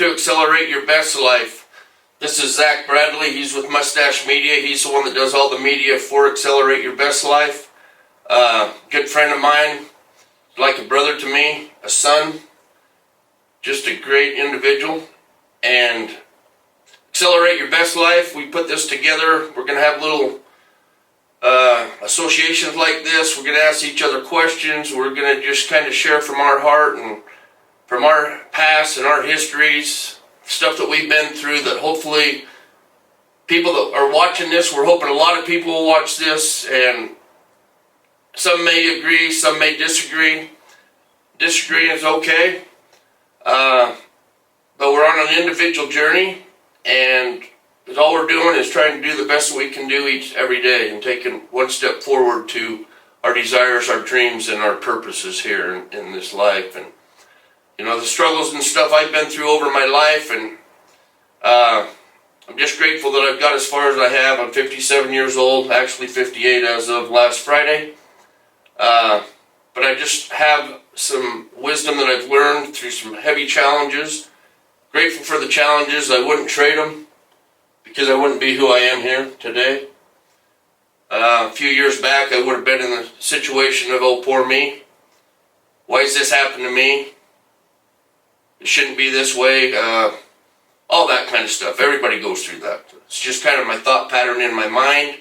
to Accelerate Your Best Life. This is Zach Bradley. He's with Mustache Media. He's the one that does all the media for Accelerate Your Best Life. Good friend of mine, like a brother to me, a son, just a great individual. And Accelerate Your Best Life, we put this together. We're going to have little associations like this. We're going to ask each other questions. We're going to just kind of share from our heart and from our past and our histories, stuff that we've been through, that hopefully people that are watching this, we're hoping a lot of people will watch this, and some may agree, some may disagree. Disagreeing is okay, but we're on an individual journey, and all we're doing is trying to do the best that we can do every day, and taking one step forward to our desires, our dreams, and our purposes here in this life. And you know, the struggles and stuff I've been through over my life, and I'm just grateful that I've got as far as I have. I'm 57 years old, actually 58 as of last Friday. But I just have some wisdom that I've learned through some heavy challenges. Grateful for the challenges. I wouldn't trade them, because I wouldn't be who I am here today. A few years back, I would have been in the situation of, oh, poor me. Why has this happened to me? It shouldn't be this way. All that kind of stuff. Everybody goes through that. It's just kind of my thought pattern in my mind.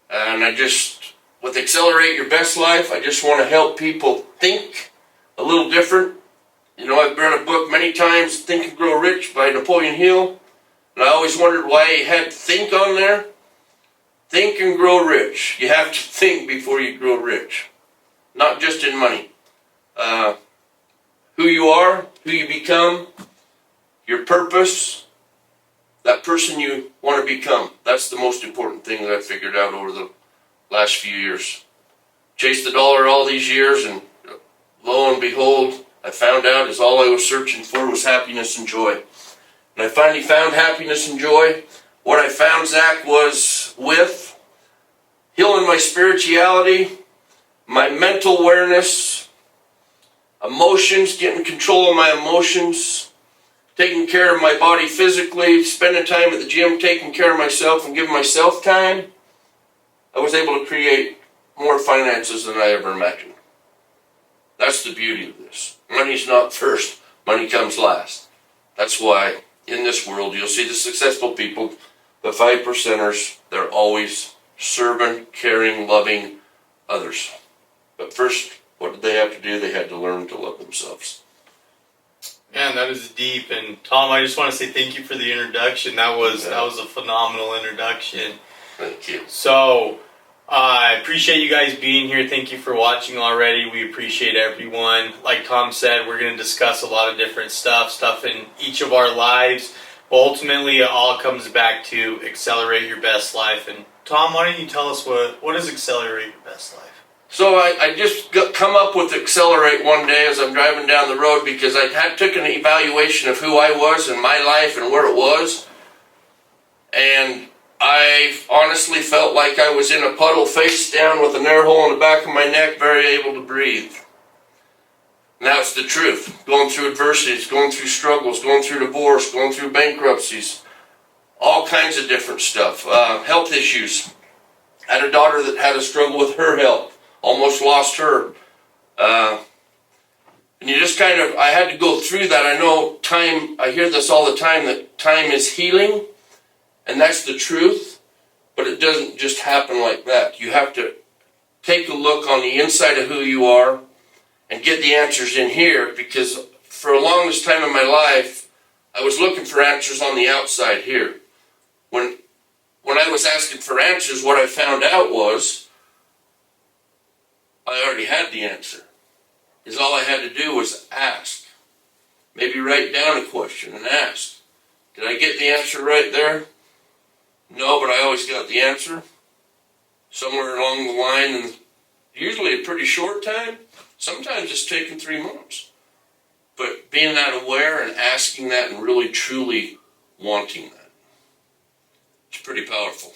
And with Accelerate Your Best Life, I just want to help people think a little different. You know, I've read a book many times, Think and Grow Rich by Napoleon Hill. And I always wondered why he had think on there. Think and grow rich. You have to think before you grow rich. Not just in money. Who you are, who you become, your purpose, that person you want to become. That's the most important thing that I figured out over the last few years. Chased the dollar all these years, and lo and behold, I found out is all I was searching for was happiness and joy. And I finally found happiness and joy. What I found, Zach, was with healing my spirituality, my mental awareness, emotions, getting control of my emotions, taking care of my body physically, spending time at the gym, taking care of myself and giving myself time. I was able to create more finances than I ever imagined. That's the beauty of this. Money's not first. Money comes last. That's why in this world you'll see the successful people, the 5%ers, they're always serving, caring, loving others. But first, what did they have to do? They had to learn to love themselves. Man, that is deep. And Tom, I just want to say thank you for the introduction. That was a phenomenal introduction. Thank you. So, I appreciate you guys being here. Thank you for watching already. We appreciate everyone. Like Tom said, we're going to discuss a lot of different stuff in each of our lives. But ultimately, it all comes back to Accelerate Your Best Life. And Tom, why don't you tell us what is Accelerate Your Best Life? So I just come up with Accelerate one day as I'm driving down the road, because I took an evaluation of who I was in my life and where it was. And I honestly felt like I was in a puddle face down with an air hole in the back of my neck, very able to breathe. And that's the truth. Going through adversities, going through struggles, going through divorce, going through bankruptcies, all kinds of different stuff. Health issues. I had a daughter that had a struggle with her health. Almost lost her. And you just I had to go through that. I know time, I hear this all the time, that time is healing. And that's the truth. But it doesn't just happen like that. You have to take a look on the inside of who you are and get the answers in here. Because for the longest time in my life, I was looking for answers on the outside here. When I was asking for answers, what I found out was I already had the answer. Because all I had to do was ask. Maybe write down a question and ask. Did I get the answer right there? No, but I always got the answer. Somewhere along the line, and usually a pretty short time. Sometimes it's taken 3 months. But being that aware and asking that and really truly wanting that, it's pretty powerful.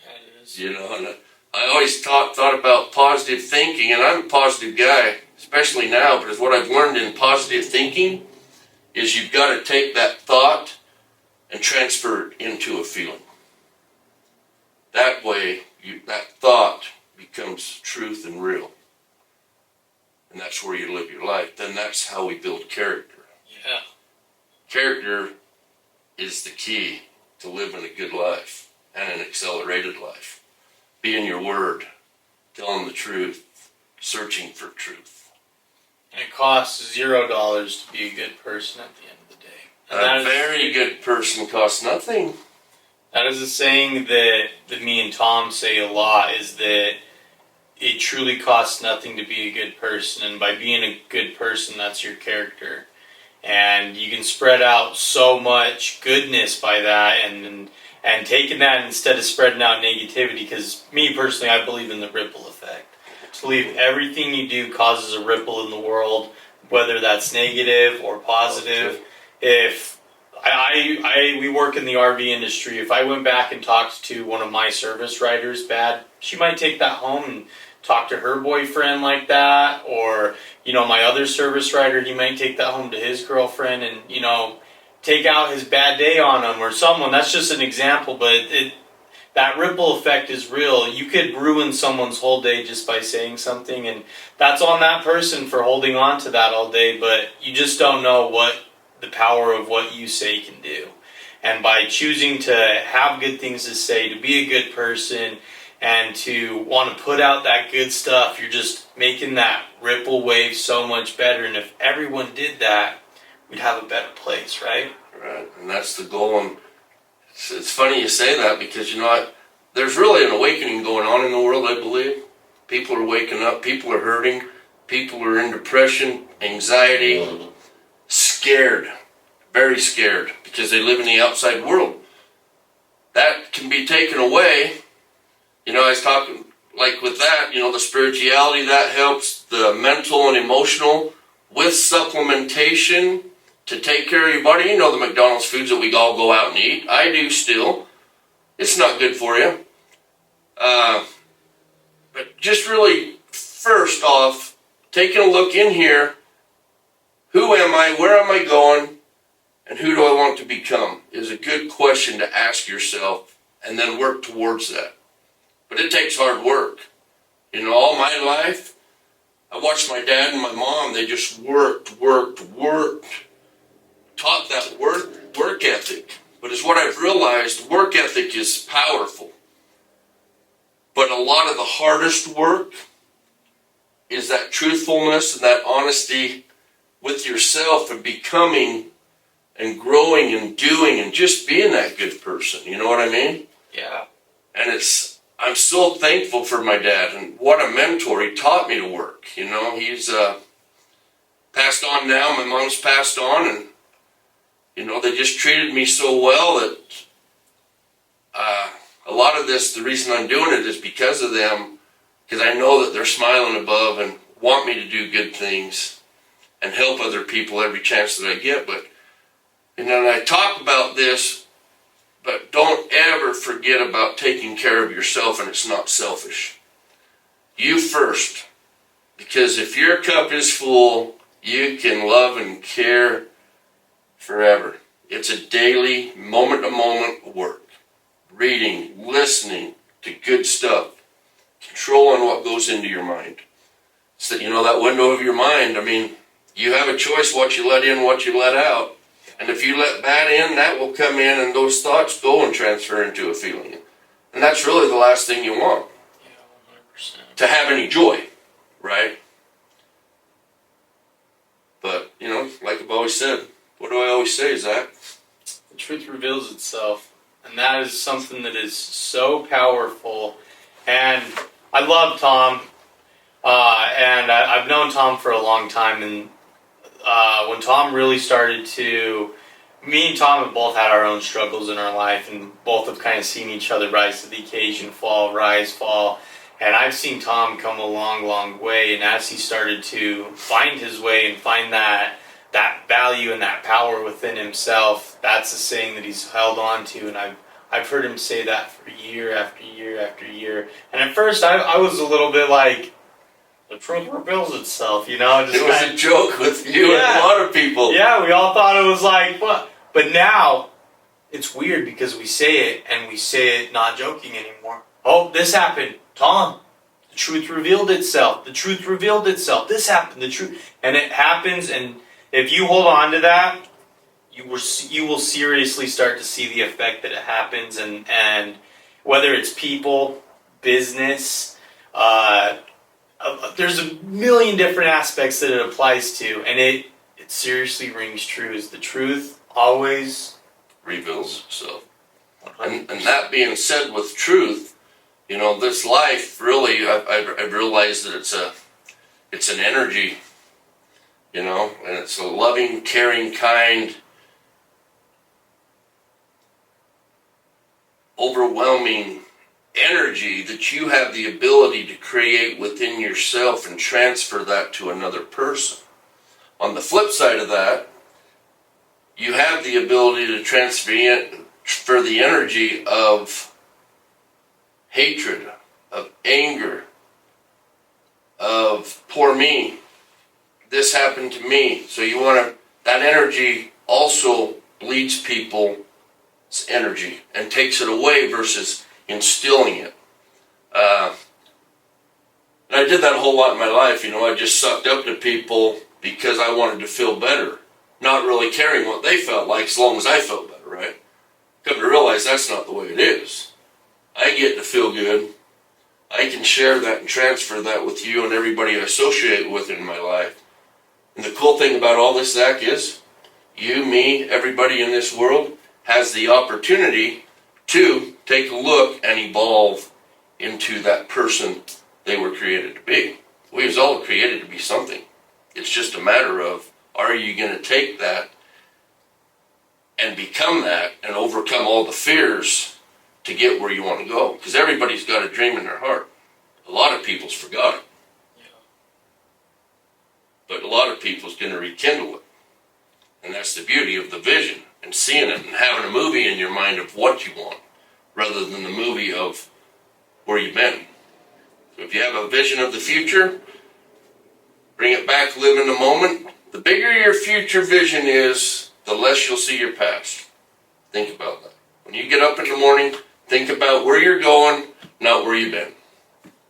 Yeah, it is. You know, and I always thought about positive thinking, and I'm a positive guy, especially now, because what I've learned in positive thinking is you've got to take that thought and transfer it into a feeling. That way, that thought becomes truth and real. And that's where you live your life. Then that's how we build character. Yeah. Character is the key to living a good life and an accelerated life. Being your word, telling the truth, searching for truth. And it costs $0 to be a good person at the end of the day. And A very good person costs nothing. That is a saying that me and Tom say a lot, is that it truly costs nothing to be a good person. And by being a good person, that's your character. And you can spread out so much goodness by that, and taking that instead of spreading out negativity. Because me personally, I believe in the ripple effect. I believe everything you do causes a ripple in the world, whether that's negative or positive. If we work in the RV industry, if I went back and talked to one of my service riders bad, she might take that home and talk to her boyfriend like that. Or, my other service rider, he might take that home to his girlfriend and, take out his bad day on him or someone. That's just an example, but that ripple effect is real. You could ruin someone's whole day just by saying something, and that's on that person for holding on to that all day, but you just don't know what the power of what you say can do. And by choosing to have good things to say, to be a good person, and to want to put out that good stuff, you're just making that ripple wave so much better. And if everyone did that, we'd have a better place, right? Right, and that's the goal. And it's funny you say that, because there's really an awakening going on in the world, I believe. People are waking up, people are hurting, people are in depression, anxiety, scared, very scared, because they live in the outside world. That can be taken away. I was talking, like with that, the spirituality, that helps, the mental and emotional, with supplementation to take care of your body. The McDonald's foods that we all go out and eat. I do still. It's not good for you. But just really, first off, taking a look in here, who am I, where am I going, and who do I want to become, is a good question to ask yourself, and then work towards that. But it takes hard work. All my life, I watched my dad and my mom, they just worked, taught that work ethic. But it's what I've realized, work ethic is powerful. But a lot of the hardest work is that truthfulness and that honesty with yourself, and becoming and growing and doing and just being that good person. You know what I mean? Yeah. And I'm so thankful for my dad, and what a mentor. He taught me to work. He's passed on now. My mom's passed on, and they just treated me so well that a lot of this, the reason I'm doing it is because of them, because I know that they're smiling above and want me to do good things and help other people every chance that I get. But and I talk about this, but don't ever forget about taking care of yourself, and it's not selfish. You first. Because if your cup is full, you can love and care forever. It's a daily, moment-to-moment work. Reading, listening to good stuff. Controlling what goes into your mind. So, that window of your mind, you have a choice what you let in, what you let out. And if you let that in, that will come in, and those thoughts go and transfer into a feeling. And that's really the last thing you want. Yeah, 100%. To have any joy, right? But, like I've always said, what do I always say, Zach? The truth reveals itself. And that is something that is so powerful. And I love Tom. And I've known Tom for a long time, and when Tom really started to, me and Tom have both had our own struggles in our life, and both have kind of seen each other rise to the occasion, rise, fall, and I've seen Tom come a long, long way, and as he started to find his way and find that value and that power within himself, that's the saying that he's held on to, and I've heard him say that for year after year after year. And at first I was a little bit like, the truth reveals itself, you know. It was a joke with you and a lot of people. Yeah, we all thought it was like, what? But now, it's weird because we say it, and we say it not joking anymore. Oh, this happened. Tom, the truth revealed itself. The truth revealed itself. This happened. The truth. And it happens, and if you hold on to that, you will seriously start to see the effect that it happens, and whether it's people, business, there's a million different aspects that it applies to, and it seriously rings true. Is the truth always reveals itself. And that being said, with truth, you know, this life really, I've realized that it's an energy, you know, and it's a loving, caring, kind, overwhelming energy that you have the ability to create within yourself and transfer that to another person. On the flip side of that, you have the ability to transfer the energy of hatred, of anger, of poor me, this happened to me. So you want to, that energy also bleeds people's energy and takes it away versus instilling it. And I did that a whole lot in my life, you know. I just sucked up to people because I wanted to feel better, not really caring what they felt like as long as I felt better, right? Come to realize that's not the way it is. I get to feel good. I can share that and transfer that with you and everybody I associate with in my life. And the cool thing about all this, Zach, is you, me, everybody in this world has the opportunity to take a look and evolve into that person they were created to be. We was all created to be something. It's just a matter of, are you going to take that and become that and overcome all the fears to get where you want to go? Because everybody's got a dream in their heart. A lot of people's forgot it. But a lot of people's going to rekindle it. And that's the beauty of the vision and seeing it and having a movie in your mind of what you want rather than the movie of where you've been. So if you have a vision of the future, bring it back, live in the moment. The bigger your future vision is, the less you'll see your past. Think about that. When you get up in the morning, think about where you're going, not where you've been.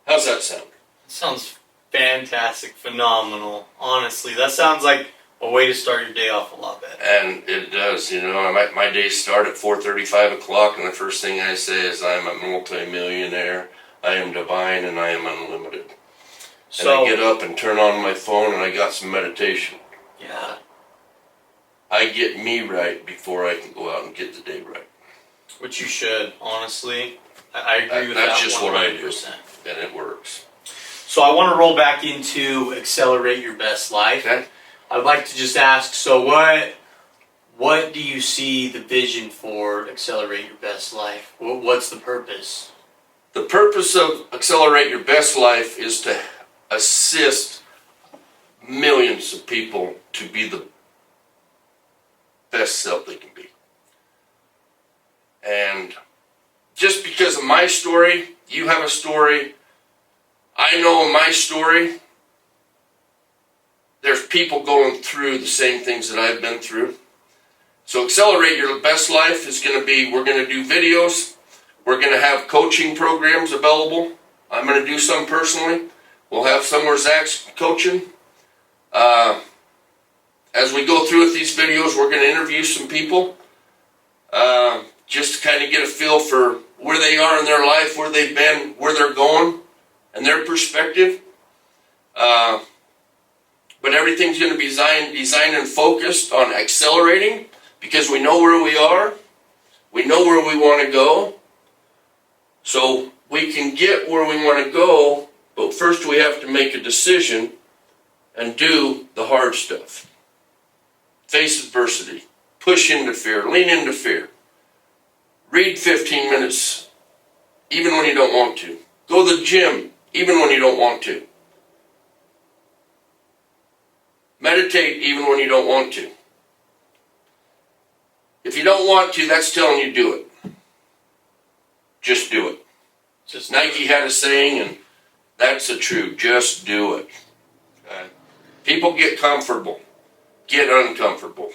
How's that sound? Sounds fantastic, phenomenal. Honestly, that sounds like a way to start your day off a lot better. And it does, you know. My days start at 4:30, 5 o'clock, and the first thing I say is I'm a multi-millionaire, I am divine, and I am unlimited. So, and I get up and turn on my phone, and I got some meditation. Yeah. I get me right before I can go out and get the day right. Which you should, honestly. I agree with that. That's just 100%. What I do, and it works. So I want to roll back into accelerate your best life. Okay. I'd like to just ask, so what do you see the vision for accelerate your best life? What's the purpose? The purpose of accelerate your best life is to assist millions of people to be the best self they can be. And just because of my story, you have a story, I know my story, there's people going through the same things that I've been through. So accelerate your best life is going to be, we're going to do videos, we're going to have coaching programs available. I'm going to do some personally. We'll have some where Zach's coaching. As we go through with these videos, we're going to interview some people just to kind of get a feel for where they are in their life, where they've been, where they're going, and their perspective. But everything's going to be designed and focused on accelerating because we know where we are. We know where we want to go. So we can get where we want to go, but first we have to make a decision and do the hard stuff. Face adversity. Push into fear. Lean into fear. Read 15 minutes, even when you don't want to. Go to the gym, even when you don't want to. Meditate, even when you don't want to. If you don't want to, that's telling you do it. Just do it. Nike had a saying, and That's the truth. Just do it. Okay? People get comfortable, get uncomfortable.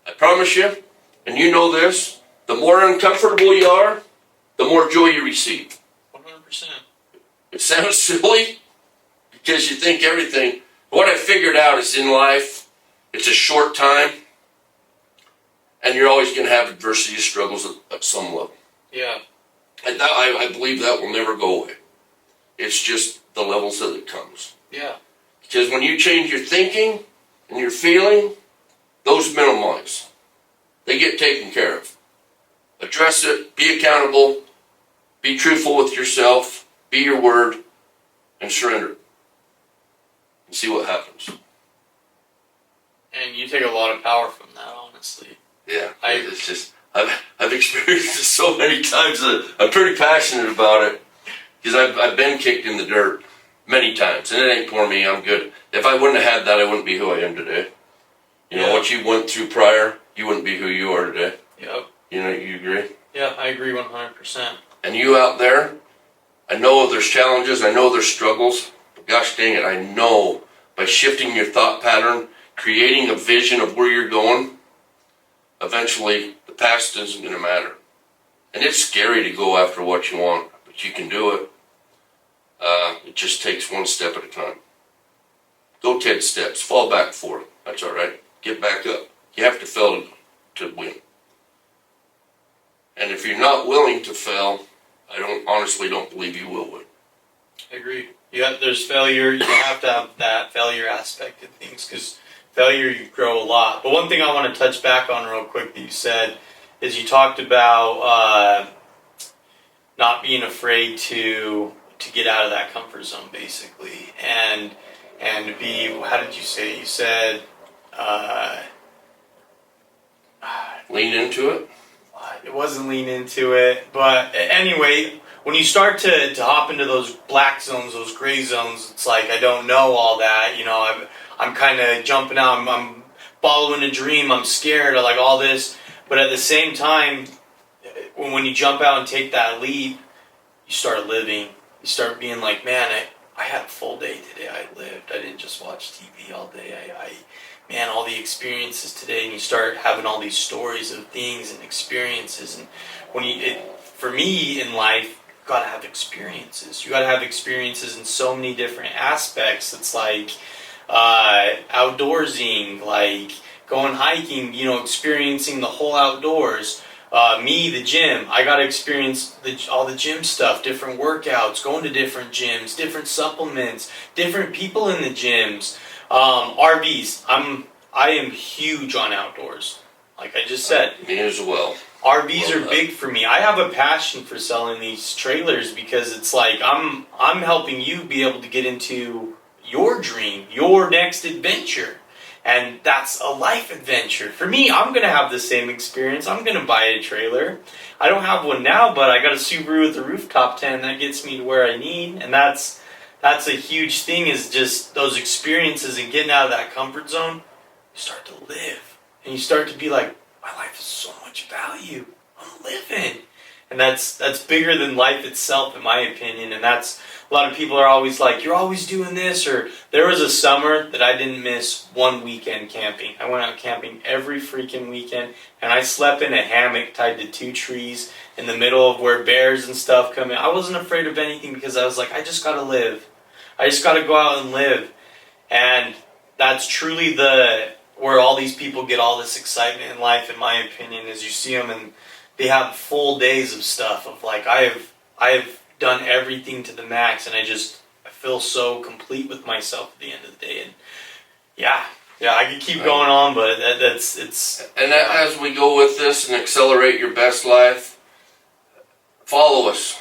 I promise you, and you know this, the more uncomfortable you are, the more joy you receive. 100%. It sounds silly because you think everything. What I figured out is in life, it's a short time, and you're always going to have adversity struggles at some level. Yeah. And I believe that will never go away. It's just the levels that it comes. Yeah. Because when you change your thinking and your feeling, those minimize. They get taken care of. Address it, be accountable, be truthful with yourself, be your word, and surrender. And see what happens. And you take a lot of power from that, honestly. Yeah, it's just, I've experienced it so many times that I'm pretty passionate about it. Because I've been kicked in the dirt many times, and it ain't for me. I'm good. If I wouldn't have had that, I wouldn't be who I am today. You know, what you went through prior, you wouldn't be who you are today. Yep. You know, you agree? Yeah, I agree 100%. And you out there, I know there's challenges, I know there's struggles, but gosh dang it, I know by shifting your thought pattern, creating a vision of where you're going, eventually the past isn't going to matter. And it's scary to go after what you want, but you can do it. It just takes one step at a time. Go 10 steps, fall back 4. That's all right. Get back up. You have to fail to win. And if you're not willing to fail, I honestly don't believe you will win. I agree. There's failure. You have to have that failure aspect of things, because failure, you grow a lot. But one thing I want to touch back on real quick that you said is you talked about not being afraid to get out of that comfort zone, basically, and be. How did you say? You said lean into it. It wasn't lean into it, but anyway, when you start to hop into those black zones, those gray zones, it's like I don't know all that. You know, I'm kind of jumping out. I'm following a dream. I'm scared. I like all this, but at the same time, when you jump out and take that leap, you start living. You start being like, man, I had a full day today. I lived. I didn't just watch TV all day. Man, all the experiences today, and you start having all these stories of things and experiences. And for me in life, you gotta have experiences. You gotta have experiences in so many different aspects. It's like outdoorsing, like going hiking. You know, experiencing the whole outdoors. Me, the gym, I got to experience all the gym stuff, different workouts, going to different gyms, different supplements, different people in the gyms, RVs. I am huge on outdoors. Like I just said. Me as well. RVs are big for me. I have a passion for selling these trailers because it's like I'm helping you be able to get into your dream, your next adventure. And that's a life adventure. For me, I'm going to have the same experience. I'm going to buy a trailer. I don't have one now, but I got a Subaru with a rooftop tent that gets me to where I need. And that's a huge thing, is just those experiences and getting out of that comfort zone. You start to live. And you start to be like, my life has so much value. I'm living. And that's bigger than life itself, in my opinion. And that's, a lot of people are always like, you're always doing this. Or there was a summer that I didn't miss one weekend camping. I went out camping every freaking weekend. And I slept in a hammock tied to 2 trees in the middle of where bears and stuff come in. I wasn't afraid of anything because I was like, I just got to live. I just got to go out and live. And that's truly where all these people get all this excitement in life, in my opinion, is you see them and they have full days of stuff of like, I have done everything to the max, and I feel so complete with myself at the end of the day. And yeah, I could keep going on, but it's. And as we go with this and accelerate your best life, follow us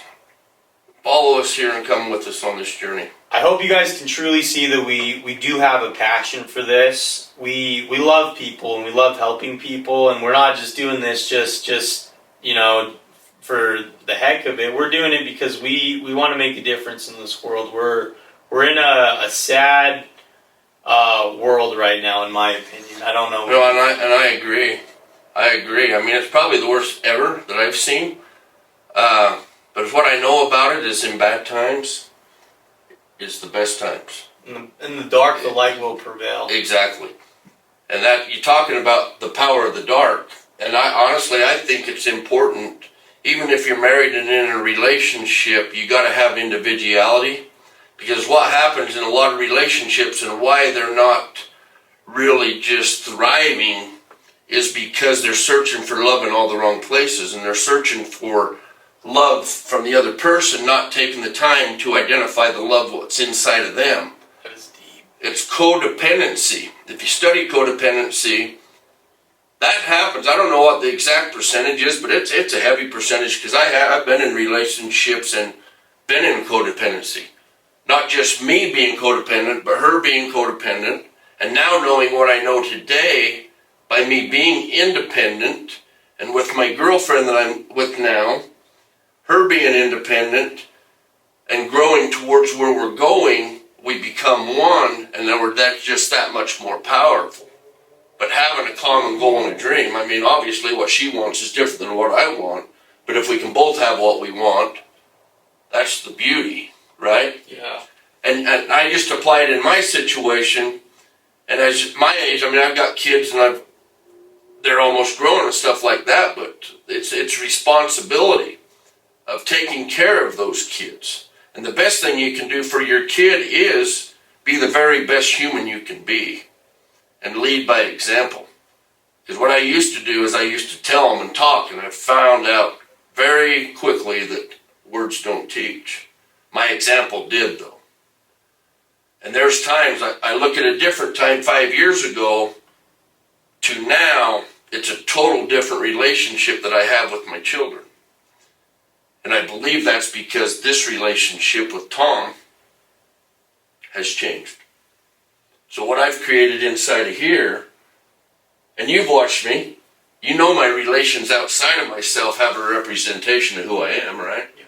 here and come with us on this journey. I hope you guys can truly see that we do have a passion for this. We love people and we love helping people, and we're not just doing this just for the heck of it. We're doing it because we want to make a difference in this world. We're in a sad world right now, in my opinion. I don't know. No, and I agree. I mean, it's probably the worst ever that I've seen. But what I know about it is, in bad times, is the best times. In the dark, the light will prevail. Exactly. And that, you're talking about the power of the dark. And I think it's important, even if you're married and in a relationship, you got to have individuality. Because what happens in a lot of relationships and why they're not really just thriving is because they're searching for love in all the wrong places, and they're searching for love from the other person, not taking the time to identify the love what's inside of them. That is deep. It's codependency. If you study codependency, that happens. I don't know what the exact percentage is, but it's a heavy percentage, because I've been in relationships and been in codependency. Not just me being codependent, but her being codependent. And now knowing what I know today, by me being independent, and with my girlfriend that I'm with now, her being independent, and growing towards where we're going, we become one, and then that's just that much more powerful. But having a common goal and a dream, I mean, obviously what she wants is different than what I want, but if we can both have what we want, that's the beauty, right? Yeah. And I just apply it in my situation, and as my age, I mean, I've got kids and they're almost grown and stuff like that, but it's responsibility of taking care of those kids. And the best thing you can do for your kid is be the very best human you can be and lead by example. Because what I used to do is I used to tell them and talk, and I found out very quickly that words don't teach. My example did, though. And there's times I look at a different time 5 years ago to now, it's a total different relationship that I have with my children. And I believe that's because this relationship with Tom has changed. So what I've created inside of here, and you've watched me, you know my relations outside of myself have a representation of who I am, right? Yeah.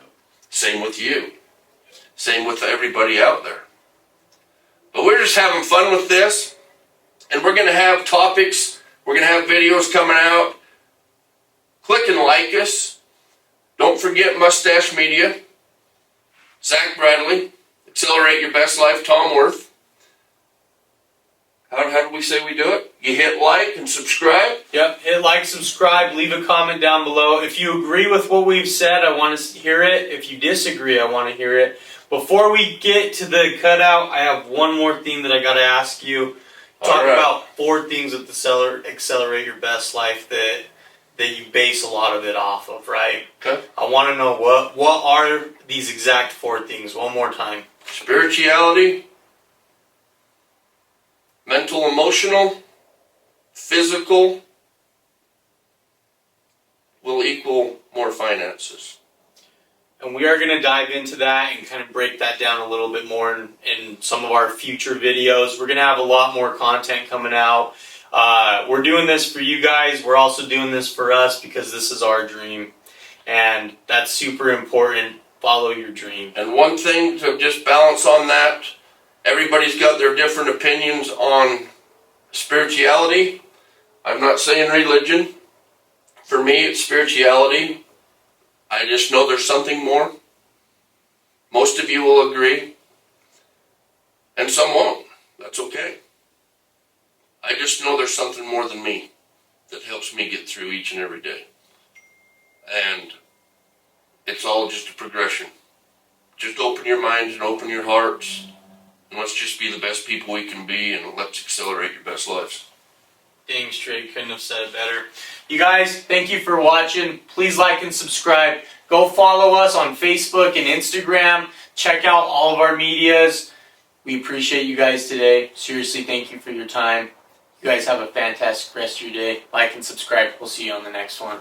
Same with you. Same with everybody out there. But we're just having fun with this, and we're going to have topics, we're going to have videos coming out. Click and like us. Don't forget Mustache Media, Zach Bradley, Accelerate Your Best Life, Tom Worth. How do we say we do it? You hit like and subscribe. Yep, hit like, subscribe, leave a comment down below. If you agree with what we've said, I want to hear it. If you disagree, I want to hear it. Before we get to the cutout, I have one more thing that I got to ask you. Talk about 4 things that accelerate your best life that you base a lot of it off of, right? Okay. I want to know what are these exact 4 things. One more time. Spirituality, mental, emotional, physical will equal more finances. And we are going to dive into that and kind of break that down a little bit more in some of our future videos. We're going to have a lot more content coming out. We're doing this for you guys. We're also doing this for us because this is our dream. And that's super important. Follow your dream. And one thing to just balance on that, everybody's got their different opinions on spirituality. I'm not saying religion. For me, it's spirituality. I just know there's something more. Most of you will agree. And some won't. That's okay. I just know there's something more than me that helps me get through each and every day. And it's all just a progression. Just open your minds and open your hearts. And let's just be the best people we can be, and let's accelerate your best lives. Dang straight, couldn't have said it better. You guys, thank you for watching. Please like and subscribe. Go follow us on Facebook and Instagram. Check out all of our medias. We appreciate you guys today. Seriously, thank you for your time. You guys have a fantastic rest of your day. Like and subscribe. We'll see you on the next one.